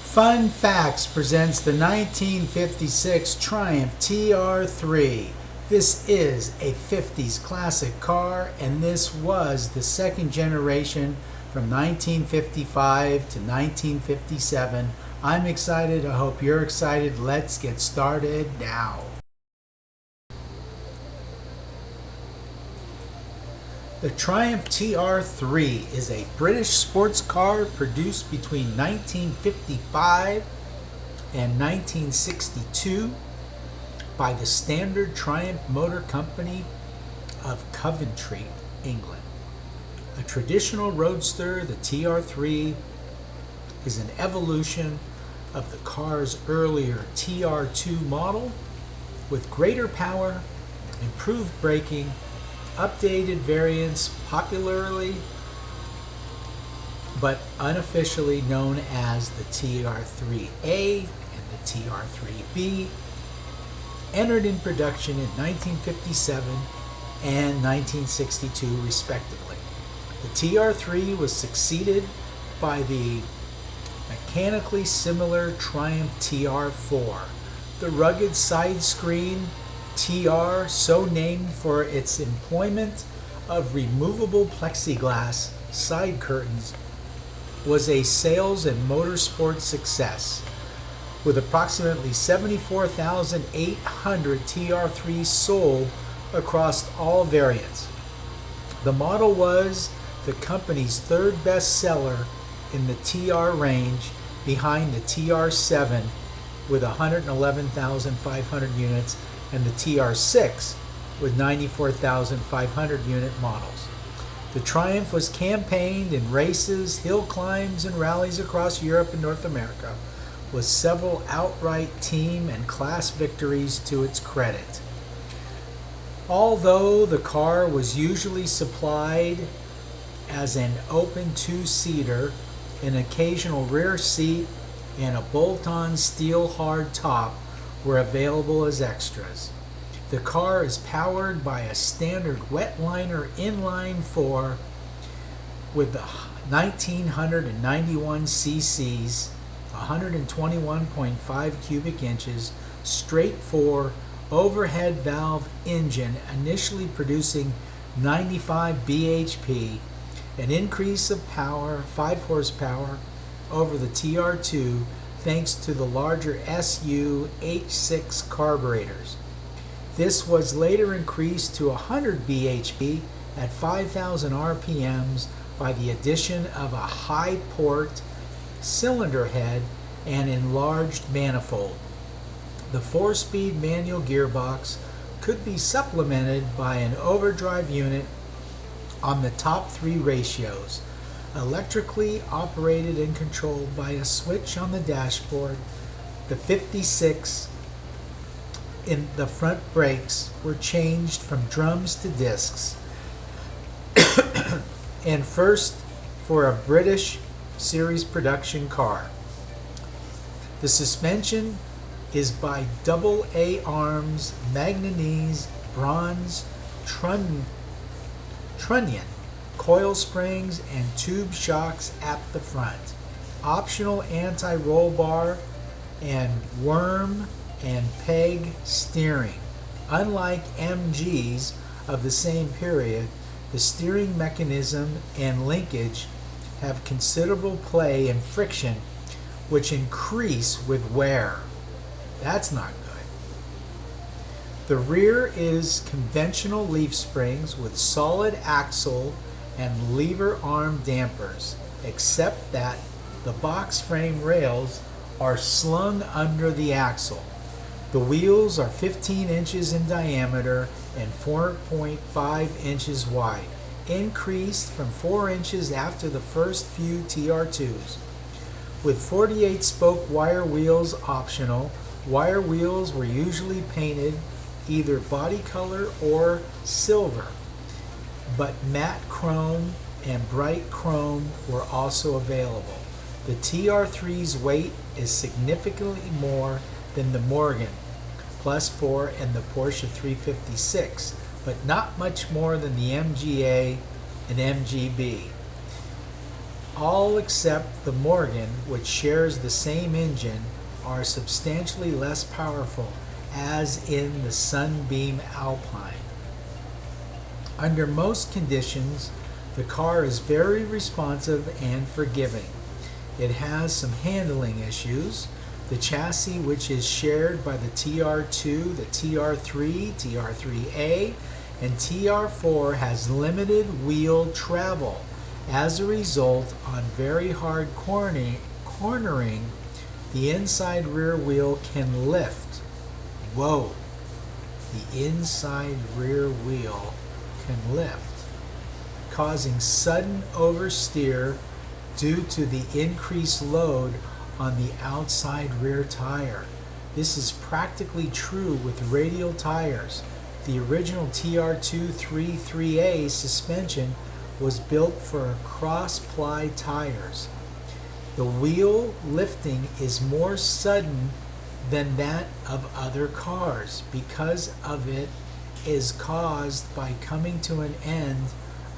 Fun Facts presents the 1956 Triumph TR3. This is a 50s classic car, and this was the second generation from 1955 to 1957. I'm excited. I hope you're excited. Let's get started now. The Triumph TR3 is a British sports car produced between 1955 and 1962 by the Standard Triumph Motor Company of Coventry, England. A traditional roadster, the TR3 is an evolution of the car's earlier TR2 model with greater power, improved braking, updated variants, popularly but unofficially known as the TR3A and the TR3B, entered in production in 1957 and 1962 respectively. The TR3 was succeeded by the mechanically similar Triumph TR4. The rugged side screen TR, so named for its employment of removable plexiglass side curtains, was a sales and motorsport success, with approximately 74,800 TR3s sold across all variants. The model was the company's third best seller in the TR range, behind the TR7 with 111,500 units and the TR6 with 94,500 unit models. The Triumph was campaigned in races, hill climbs, and rallies across Europe and North America, with several outright team and class victories to its credit. Although the car was usually supplied as an open two-seater, an occasional rear seat, and a bolt-on steel hard top were available as extras. The car is powered by a standard Wetliner inline 4 with the 1991 cc's, 121.5 cubic inches, straight 4 overhead valve engine, initially producing 95 bhp, an increase of power, 5 horsepower, over the TR2 thanks to the larger SU H6 carburetors. This was later increased to 100 bhp at 5,000 RPMs by the addition of a high port cylinder head and enlarged manifold. The 4-speed manual gearbox could be supplemented by an overdrive unit on the top 3 ratios, electrically operated and controlled by a switch on the dashboard. The 56 in the front brakes were changed from drums to discs, and first for a British series production car. The suspension is by double A arms, Magnanese bronze trunnion, coil springs, and tube shocks at the front. Optional anti-roll bar and worm and peg steering. Unlike MGs of the same period, the steering mechanism and linkage have considerable play and friction, which increase with wear. That's not good. The rear is conventional leaf springs with solid axle and lever arm dampers, except that the box frame rails are slung under the axle. The wheels are 15 inches in diameter and 4.5 inches wide, increased from 4 inches after the first few TR2s. With 48 spoke wire wheels optional, wire wheels were usually painted either body color or silver, but matte chrome and bright chrome were also available. The TR3's weight is significantly more than the Morgan Plus 4 and the Porsche 356, but not much more than the MGA and MGB. all except the Morgan, which shares the same engine, are substantially less powerful, as in the Sunbeam Alpine. Under most conditions, the car is very responsive and forgiving. It has some handling issues. The chassis, which is shared by the TR2, the TR3, TR3A, and TR4, has limited wheel travel. As a result, on very hard cornering, the inside rear wheel can lift. Whoa! The inside rear wheel can lift, causing sudden oversteer due to the increased load on the outside rear tire. This is practically true with radial tires. The original TR2 3A suspension was built for cross-ply tires. The wheel lifting is more sudden than that of other cars because of it is caused by coming to an end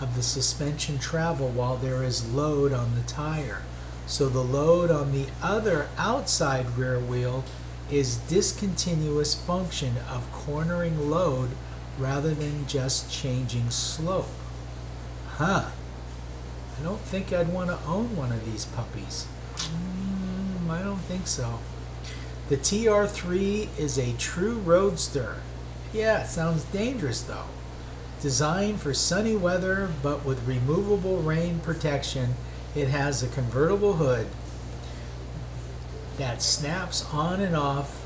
of the suspension travel while there is load on the tire. So the load on the other outside rear wheel is discontinuous function of cornering load rather than just changing slope. I don't think I'd want to own one of these puppies. I don't think so. The TR3 is a true roadster. Yeah, it sounds dangerous though. Designed for sunny weather but with removable rain protection, it has a convertible hood that snaps on and off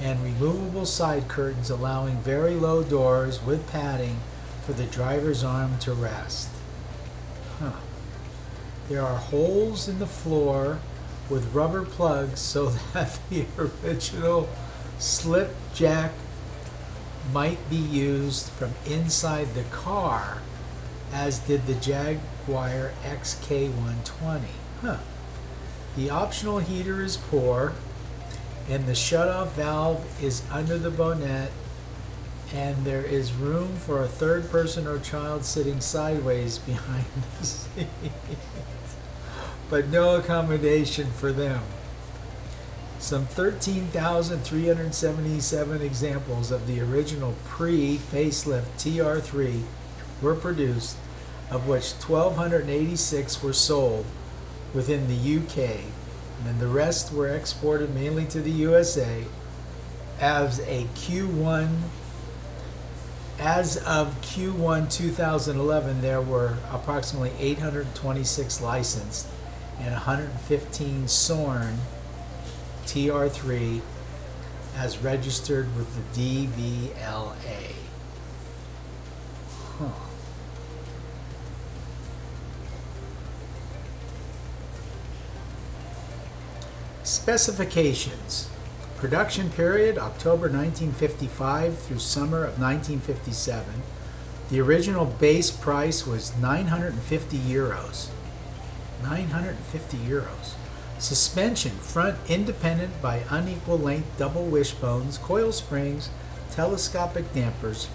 and removable side curtains, allowing very low doors with padding for the driver's arm to rest. There are holes in the floor with rubber plugs so that the original slip jack might be used from inside the car, as did the Jaguar XK120. The optional heater is poor, and the shutoff valve is under the bonnet, and there is room for a third person or child sitting sideways behind the seat, but no accommodation for them. Some 13,377 examples of the original pre-facelift TR3 were produced, of which 1,286 were sold within the UK, and the rest were exported mainly to the USA. As of Q1 2011, there were approximately 826 licensed and 115 SORN TR3 as registered with the DVLA. Specifications. Production period October 1955 through summer of 1957. The original base price was 950 euros. 950 euros. Suspension, front independent by unequal length double wishbones, coil springs, telescopic dampers.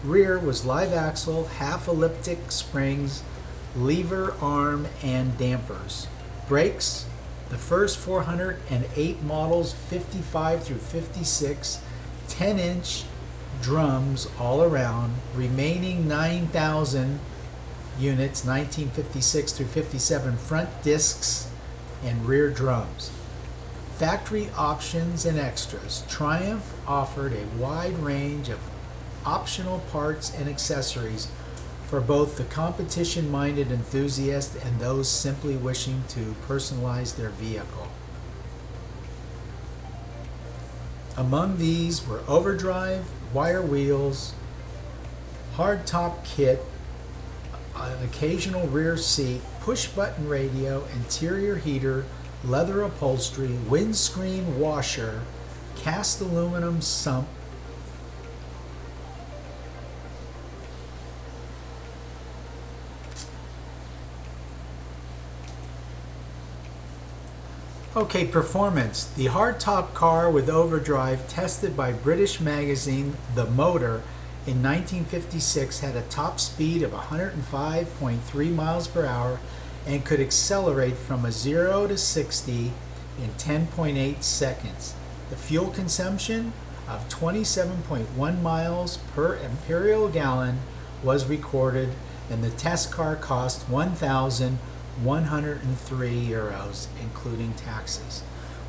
Rear was live axle, half elliptic springs, lever arm, and dampers. Brakes, the first 408 models, 55 through 56, 10-inch drums all around. Remaining 9,000 units, 1956 through 57, front discs and rear drums. Factory options and extras. Triumph offered a wide range of optional parts and accessories for both the competition-minded enthusiast and those simply wishing to personalize their vehicle. Among these were overdrive, wire wheels, hardtop kit, an occasional rear seat, push-button radio, interior heater, leather upholstery, windscreen washer, cast aluminum sump, Okay, performance. The hardtop car with overdrive, tested by British magazine The Motor in 1956, had a top speed of 105.3 miles per hour and could accelerate from a 0 to 60 in 10.8 seconds. The fuel consumption of 27.1 miles per imperial gallon was recorded, and the test car cost 1,103 euros, including taxes.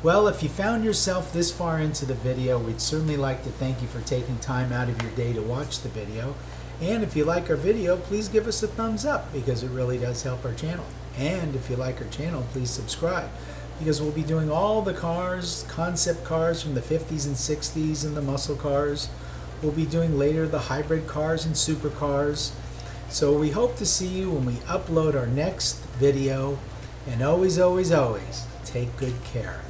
Well, if you found yourself this far into the video, we'd certainly like to thank you for taking time out of your day to watch the video. And if you like our video, please give us a thumbs up, because it really does help our channel. And if you like our channel, please subscribe, because we'll be doing all the cars, concept cars from the 50s and 60s and the muscle cars. We'll be doing later the hybrid cars and supercars. So we hope to see you when we upload our next video. And always, always, always take good care.